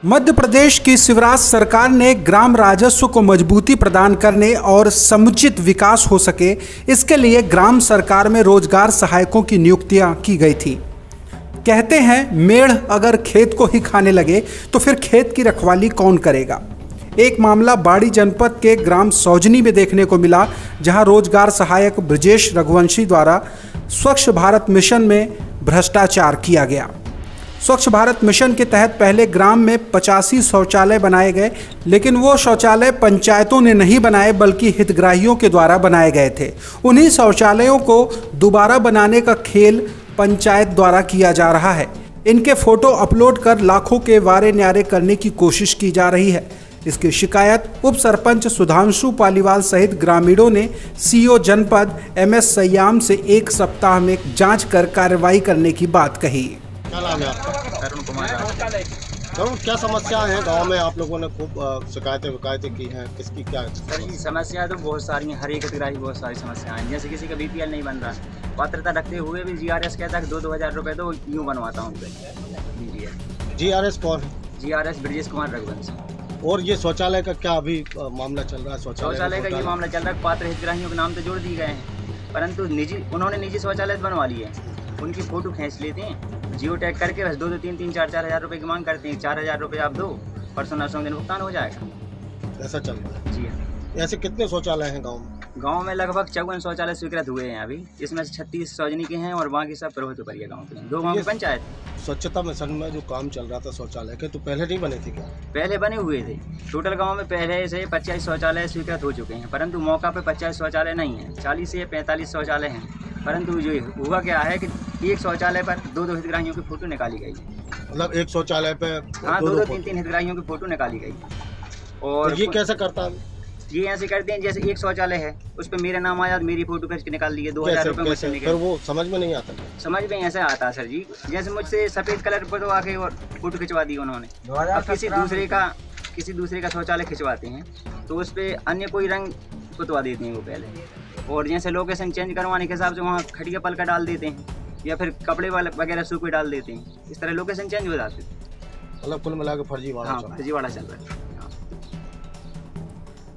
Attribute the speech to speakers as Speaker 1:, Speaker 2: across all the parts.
Speaker 1: मध्य प्रदेश की शिवराज सरकार ने ग्राम राजस्व को मजबूती प्रदान करने और समुचित विकास हो सके, इसके लिए ग्राम सरकार में रोजगार सहायकों की नियुक्तियां की गई थी। कहते हैं मेढ़ अगर खेत को ही खाने लगे तो फिर खेत की रखवाली कौन करेगा। एक मामला बाड़ी जनपद के ग्राम सौजनी में देखने को मिला, जहां रोजगार सहायक ब्रजेश रघुवंशी द्वारा स्वच्छ भारत मिशन में भ्रष्टाचार किया गया। स्वच्छ भारत मिशन के तहत पहले ग्राम में 85 शौचालय बनाए गए, लेकिन वो शौचालय पंचायतों ने नहीं बनाए बल्कि हितग्राहियों के द्वारा बनाए गए थे। उन्हीं शौचालयों को दोबारा बनाने का खेल पंचायत द्वारा किया जा रहा है। इनके फोटो अपलोड कर लाखों के वारे न्यारे करने की कोशिश की जा रही है। इसकी शिकायत उप सरपंच सुधांशु पालीवाल सहित ग्रामीणों ने सीओ जनपद MS सयाम से एक सप्ताह में जांच कर कार्रवाई करने की बात कही।
Speaker 2: क्या नाम है आपका?
Speaker 3: अरुण कुमार।
Speaker 2: करुण, क्या समस्या है गांव में? आप लोगों ने खूब शिकायतें की हैं, किसकी क्या?
Speaker 3: सर जी, समस्याएं तो बहुत सारी हैं, हर एक हितग्राही बहुत सारी समस्याएं हैं। जैसे किसी का BPL नहीं बन रहा, पात्रता रखते हुए भी GRS कहता है 2-2 हज़ार रुपये तो यूँ बनवाता हूँ।
Speaker 2: GRS कौन?
Speaker 3: GRS ब्रजेश कुमार रघुवंशी।
Speaker 2: और ये शौचालय का क्या अभी मामला चल रहा है?
Speaker 3: शौचालय का ये मामला चल रहा है, पात्र हितग्राहियों के नाम तो जोड़ दिए गए हैं, परंतु उन्होंने निजी शौचालय बनवा लिए हैं। उनकी फ़ोटो खींच लेते हैं, जियो टैग करके बस 2-2, 3-3, 4-4 हज़ार रुपये की मांग करते हैं। 4 हज़ार रुपये आप दो, परसों नरसों दिन भुगतान हो जाएगा।
Speaker 2: ऐसा चल रहा है?
Speaker 3: जी हाँ।
Speaker 2: ऐसे कितने शौचालय हैं गाँव में?
Speaker 3: गांव में लगभग 54 शौचालय स्वीकृत हुए हैं अभी, इसमें से 36 सौजनी के हैं और बाकी सब प्रभुत्व तो परिया गाँव के। 2 गाँव की पंचायत।
Speaker 2: स्वच्छता मिशन में जो काम चल रहा था शौचालय के, तो पहले नहीं बने थे क्या?
Speaker 3: पहले बने हुए थे। टोटल गांव में पहले से 25 शौचालय स्वीकृत हो चुके हैं, परंतु मौका पे 25 शौचालय नहीं है, 40 से 45 शौचालय हैं। परंतु जो हुआ क्या है कि एक शौचालय पर 2-2 हितग्राहियों की फ़ोटो निकाली गई।
Speaker 2: मतलब एक शौचालय पे
Speaker 3: हाँ, 2-2, 3-3 हितग्राहियों की फ़ोटो निकाली गई। और
Speaker 2: तो ये कैसे करता है?
Speaker 3: ये ऐसे करते हैं, जैसे एक शौचालय है उस पर मेरा नाम आया, मेरी फोटो खींच के निकाल लिए, 2 हज़ार रुपये मुझसे निकले।
Speaker 2: फिर वो समझ में नहीं आता?
Speaker 3: समझ में ऐसा आता है सर जी, जैसे मुझसे सफ़ेद कलर फोटो आके और फोटो खिंचवा दी उन्होंने। अब किसी दूसरे का शौचालय खिंचवाते हैं तो उस पर अन्य कोई रंग पुतवा देते हैं वो पहले, और जैसे लोकेशन चेंज करवाने के हिसाब से वहाँ खटिया पलका डाल देते हैं या फिर कपड़े वगैरह सूखे डाल देते हैं। इस तरह लोकेशन चेंज हो जाते हैं।
Speaker 2: मतलब कुल मिला के फर्जीवाड़ा।
Speaker 3: हाँ, फर्जीवाड़ा चल रहा है।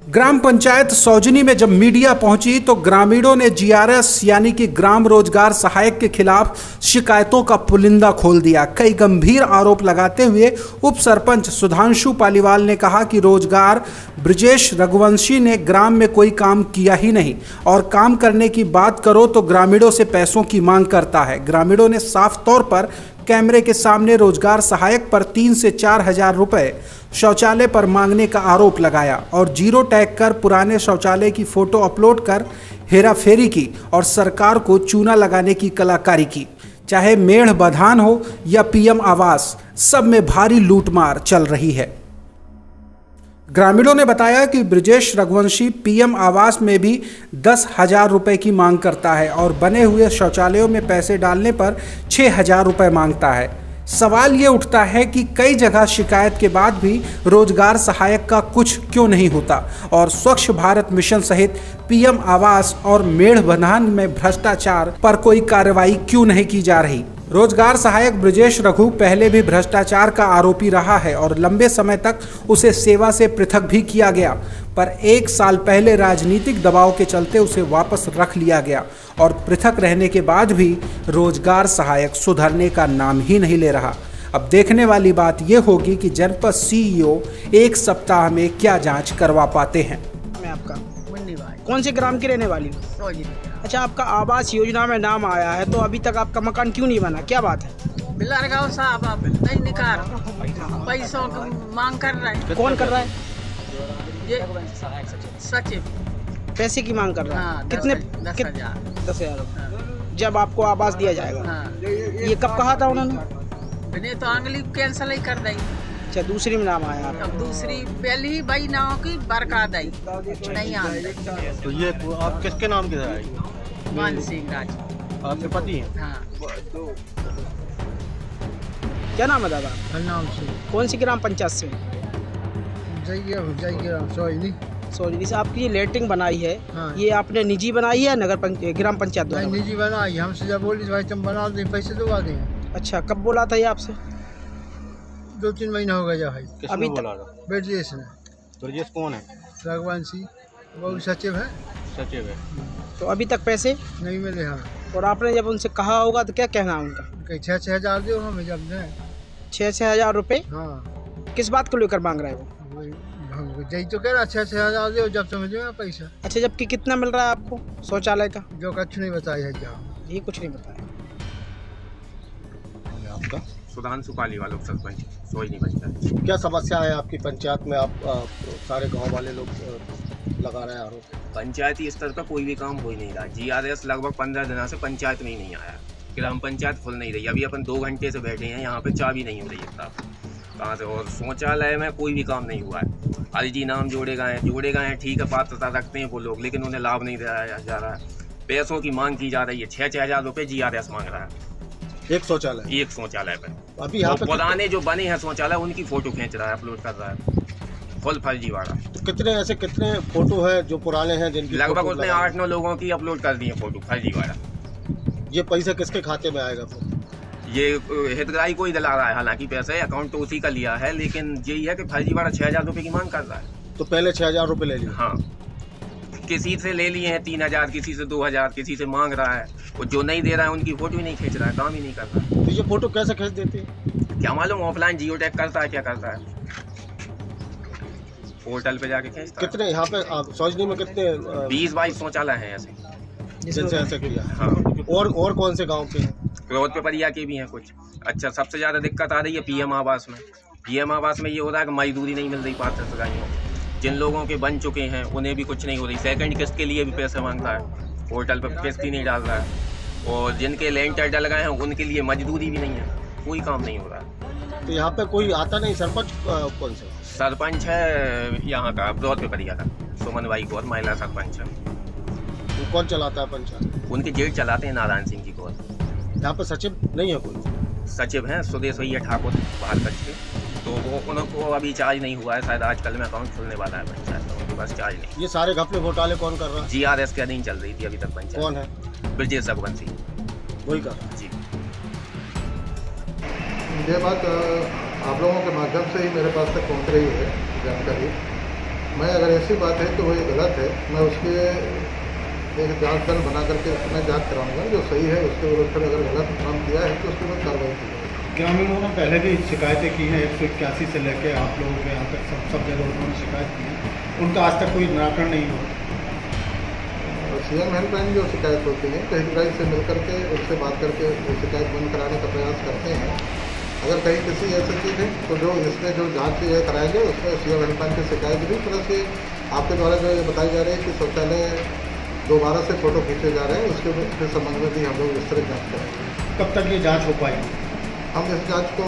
Speaker 1: ग्राम पंचायत सौजनी में जब मीडिया पहुंची तो ग्रामीणों ने GRS यानी कि ग्राम रोजगार सहायक के खिलाफ शिकायतों का पुलिंदा खोल दिया। कई गंभीर आरोप लगाते हुए उप सरपंच सुधांशु पालीवाल ने कहा कि रोजगार ब्रजेश रघुवंशी ने ग्राम में कोई काम किया ही नहीं, और काम करने की बात करो तो ग्रामीणों से पैसों की मांग करता है। ग्रामीणों ने साफ तौर पर कैमरे के सामने रोजगार सहायक पर 3 से 4 हज़ार रुपये शौचालय पर मांगने का आरोप लगाया और जीरो टैग कर पुराने शौचालय की फोटो अपलोड कर हेराफेरी की और सरकार को चूना लगाने की कलाकारी की। चाहे मेढ़ बधान हो या PM आवास, सब में भारी लूटमार चल रही है। ग्रामीणों ने बताया कि ब्रजेश रघुवंशी PM आवास में भी 10 हज़ार रुपये की मांग करता है और बने हुए शौचालयों में पैसे डालने पर 6 हज़ार रुपये मांगता है। सवाल ये उठता है कि कई जगह शिकायत के बाद भी रोजगार सहायक का कुछ क्यों नहीं होता, और स्वच्छ भारत मिशन सहित PM आवास और मेढ़ बधान में भ्रष्टाचार पर कोई कार्रवाई क्यों नहीं की जा रही। रोजगार सहायक ब्रजेश रघु पहले भी भ्रष्टाचार का आरोपी रहा है और लंबे समय तक उसे सेवा से पृथक भी किया गया, पर 1 साल पहले राजनीतिक दबाव के चलते उसे वापस रख लिया गया और पृथक रहने के बाद भी रोजगार सहायक सुधरने का नाम ही नहीं ले रहा। अब देखने वाली बात यह होगी कि जनपद CEO 1 सप्ताह में क्या जांच करवा पाते हैं।
Speaker 4: मैं आपका कौन से ग्राम की रहने वाली हूँ? अच्छा, आपका आवास योजना में नाम आया है तो अभी तक आपका मकान क्यों नहीं बना, क्या बात है?
Speaker 5: बिल्लार गाँव साहब आप नहीं निकाल, पैसों की मांग कर रहे हैं।
Speaker 4: कौन कर रहा है?
Speaker 5: ये सचिव
Speaker 4: पैसे की मांग कर रहा है।
Speaker 5: हाँ,
Speaker 4: कितने?
Speaker 5: 10
Speaker 4: हज़ार। जब आपको आवास दिया जाएगा।
Speaker 5: हाँ।
Speaker 4: ये कब कहा था उन्होंने?
Speaker 5: नहीं तो अगली कैंसिल ही कर देंगे।
Speaker 4: अच्छा, दूसरी में नाम आया।
Speaker 5: अब दूसरी पहली भाई नाव की बरकत आई नहीं आ।
Speaker 2: तो ये आप किसके नाम की है?
Speaker 5: मान सिंह राज
Speaker 2: आपके पति हैं?
Speaker 5: हाँ।
Speaker 4: क्या नाम है दादा?
Speaker 6: नाम से
Speaker 4: कौन सी ग्राम पंचायत से? सॉरी, आपकी ये लेटरिंग बनाई है।
Speaker 6: हाँ।
Speaker 4: ये आपने निजी बनाई है ग्राम पंचायत द्वारा?
Speaker 6: निजी बनाई, हमसे जब बोली भाई तुम बना दें, पैसे दुआ दें।
Speaker 4: अच्छा, कब बोला था ये आपसे?
Speaker 6: 2-3 महीना हो गया भाई।
Speaker 4: अभी
Speaker 2: बोला
Speaker 6: ब्रजेश ने।
Speaker 2: ब्रजेश कौन है?
Speaker 6: रघुवंशी वो सचिव है।
Speaker 2: सचिव है।
Speaker 4: तो अभी तक पैसे
Speaker 6: नहीं मिले। हाँ,
Speaker 4: और आपने जब उनसे कहा होगा तो क्या कहना है उनका?
Speaker 6: कहीं 6-6 हज़ार दो हमें जब दें।
Speaker 4: 6-6 हज़ार रुपये?
Speaker 6: हाँ,
Speaker 4: किस बात को लेकर मांग रहे हैं वो?
Speaker 6: यही तो कह रहा 6-6 हज़ार दो जब समझ में पैसा।
Speaker 4: अच्छा, जबकि कितना मिल रहा है आपको शौचालय का?
Speaker 6: जो कुछ नहीं बताया है क्या?
Speaker 4: ये कुछ नहीं बताया।
Speaker 2: आपका
Speaker 7: सुधांशु पालीवाल सरपंच सोजनी पंचायत।
Speaker 2: क्या समस्या है आपकी पंचायत में? आप सारे गांव वाले लोग लगा रहे हैं आरोप।
Speaker 7: पंचायती स्तर पर कोई भी काम हो ही नहीं रहा। GRS लगभग 15 दिनों से पंचायत में ही नहीं आया। ग्राम पंचायत खुल नहीं रही। अभी अपन 2 घंटे से बैठे हैं यहाँ पे, चाबी नहीं हो रही है साहब कहाँ से। और शौचालय में कोई भी काम नहीं हुआ है। अर्जी नाम जोड़े गए हैं, ठीक है, पात्रता रखते हैं वो लोग, लेकिन उन्हें लाभ नहीं दिया जा रहा है। पैसों की मांग की जा रही है। 6-6 हज़ार रुपये GRS मांग रहा है
Speaker 2: एक शौचालय पे।
Speaker 7: अभी यहाँ पे पुराने जो बने हैं शौचालय उनकी फोटो खींच रहा है, अपलोड कर रहा है, फुल फर्जीवाड़ा।
Speaker 2: तो कितने फोटो है जो पुराने हैं जिनकी?
Speaker 7: लगभग उसने 8-9 लोगों की अपलोड कर दी है फोटो फर्जीवाड़ा।
Speaker 2: ये पैसा किसके खाते में आएगा फिर?
Speaker 7: ये हितग्राही को ही दिला रहा है, हालांकि पैसे अकाउंट तो उसी का लिया है, लेकिन यही है कि फर्जीवाड़ा 6 हज़ार रुपये की मांग कर रहा है।
Speaker 2: तो पहले 6 हज़ार रुपये ले लिए?
Speaker 7: हाँ, किसी से ले लिए हैं 3 हज़ार, किसी से 2 हज़ार, किसी से मांग रहा है। और जो नहीं दे रहा है उनकी फोटो ही नहीं खींच रहा है, काम ही नहीं कर रहा है।
Speaker 2: तो ये फोटो कैसे खींच देती है?
Speaker 7: क्या मालूम, ऑफलाइन जियो टैग करता है, क्या करता है, पोर्टल पे जाके खींचता है।
Speaker 2: कितने यहाँ पे सोजनी में कितने
Speaker 7: 20-22 शौचालय हैं ऐसे
Speaker 2: जिनसे ऐसे किया?
Speaker 7: हाँ।
Speaker 2: और कौन से गांव के हैं?
Speaker 7: क्रोध पे परिया के भी हैं कुछ। अच्छा, सबसे ज़्यादा दिक्कत आ रही है PM आवास में। PM आवास में ये हो रहा है कि मजदूरी नहीं मिल रही पात्र हितग्राहियों। जिन लोगों के बन चुके हैं उन्हें भी कुछ नहीं हो रही। सेकंड किस्त के लिए भी पैसे मांगता है, पोर्टल पर किस्त ही नहीं डाल रहा है। और जिनके लेंटर डल गए हैं उनके लिए मजदूरी भी नहीं है, कोई काम नहीं हो रहा है।
Speaker 2: तो यहाँ पे कोई आता नहीं? सरपंच कौन से?
Speaker 7: सरपंच है यहाँ का क्रोध पे परिया का, सुमन भाई कौर, महिला सरपंच है।
Speaker 2: वो कौन चलाता है पंचायत?
Speaker 7: उनके जेठ चलाते हैं नारायण सिंह की कौर।
Speaker 2: यहाँ पे सचिव नहीं है कोई?
Speaker 7: सचिव हैं सुदेश भैया ठाकुर बाहर कच्छ के, तो वो उनको अभी चार्ज नहीं हुआ है। शायद आजकल में अकाउंट खुलने वाला है पंचायत में, उनके पास चार्ज नहीं।
Speaker 2: ये सारे घपले घोटाले कौन कर रहा है?
Speaker 7: GRS के अधीन चल रही थी अभी तक पंचायत।
Speaker 2: कौन है?
Speaker 7: ब्रजेश रघुवंशी
Speaker 2: वही कर रहा है।
Speaker 7: जी।
Speaker 8: ये बात आप लोगों के माध्यम से ही मेरे पास तक पहुंच रही है जानकारी। मैं अगर ऐसी बात है तो वो ये गलत है, मैं उसके एक जांच दल बना करके मैं जांच कराऊंगा। जो सही है उसके विरुद्ध पर अगर गलत काम किया है तो उसके विरुद्ध कार्रवाई की जाएगी।
Speaker 9: ग्रामीणों ने पहले भी शिकायतें की हैं, 181 से लेकर आप लोगों के यहाँ तक सब जगह उन्होंने शिकायत की है, उनका आज तक कोई निराकरण नहीं हुआ।
Speaker 8: CM हेल्पलाइन जो शिकायत होती है तो हितग्राही से मिल करके उससे बात करके शिकायत बंद कराने का प्रयास करते हैं। अगर कहीं किसी ऐसी चीज़ है तो जो इसमें जो जाँच कराया जाए उसमें CM हेल्पलाइन की शिकायत भी तरह से आपके द्वारा जो ये बताई जा रही है कि शौचालय दोबारा से फोटो खींचे जा रहे हैं, उसके संबंध में भी हम लोग इस तरह जाँच करेंगे।
Speaker 9: कब तक ये जाँच हो पाएगी?
Speaker 8: हम इस जांच को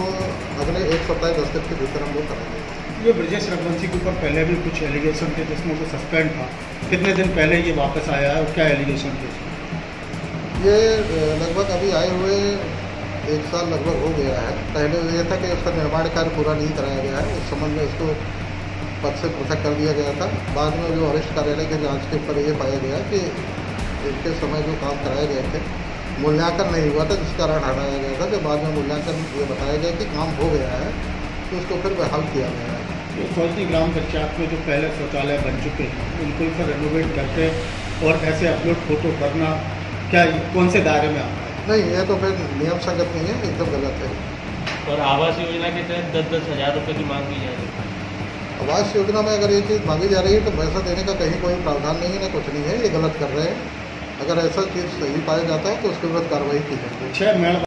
Speaker 8: अगले 1 सप्ताह 10 दिन के भीतर हम लोग कराएंगे।
Speaker 9: ये ब्रजेश रघुवंशी के ऊपर पहले भी कुछ एलिगेशन थे जिसमें वो सस्पेंड था, कितने दिन पहले ये वापस आया है और क्या एलिगेशन थे?
Speaker 8: ये लगभग अभी आए हुए 1 साल लगभग हो गया है। पहले ये था कि उसका निर्माण कार्य पूरा नहीं कराया गया है, इस संबंध में उसको पद से पृथक कर दिया गया था। बाद में जो वरिष्ठ कार्यालय के जाँच के ऊपर ये पाया गया कि इनके समय जो काम कराए गए थे मूल्यांकन नहीं हुआ था, जिस कारण हटाया गया था। जब बाद में मूल्यांकन ये बताया गया कि काम हो गया है तो उसको फिर बहाल किया गया है।
Speaker 9: तो सोजनी ग्राम पंचायत में जो पहले शौचालय बन चुके हैं उनको फिर रेनोवेट करके और ऐसे अपलोड फोटो करना क्या कौन से दायरे में आता है?
Speaker 8: नहीं, ये तो फिर नियम संगत नहीं है, एकदम गलत है।
Speaker 10: और आवास योजना के तहत 10-10 हज़ार रुपये की मांग की जा रही है।
Speaker 8: आवास योजना में अगर ये चीज़ मांगी जा रही है तो पैसा देने का कहीं कोई प्रावधान नहीं है, ना कुछ नहीं है, ये गलत कर रहे हैं। अगर ऐसा चीज़ सही पाया जाता है तो उसके विरुद्ध कार्रवाई की जाएगी।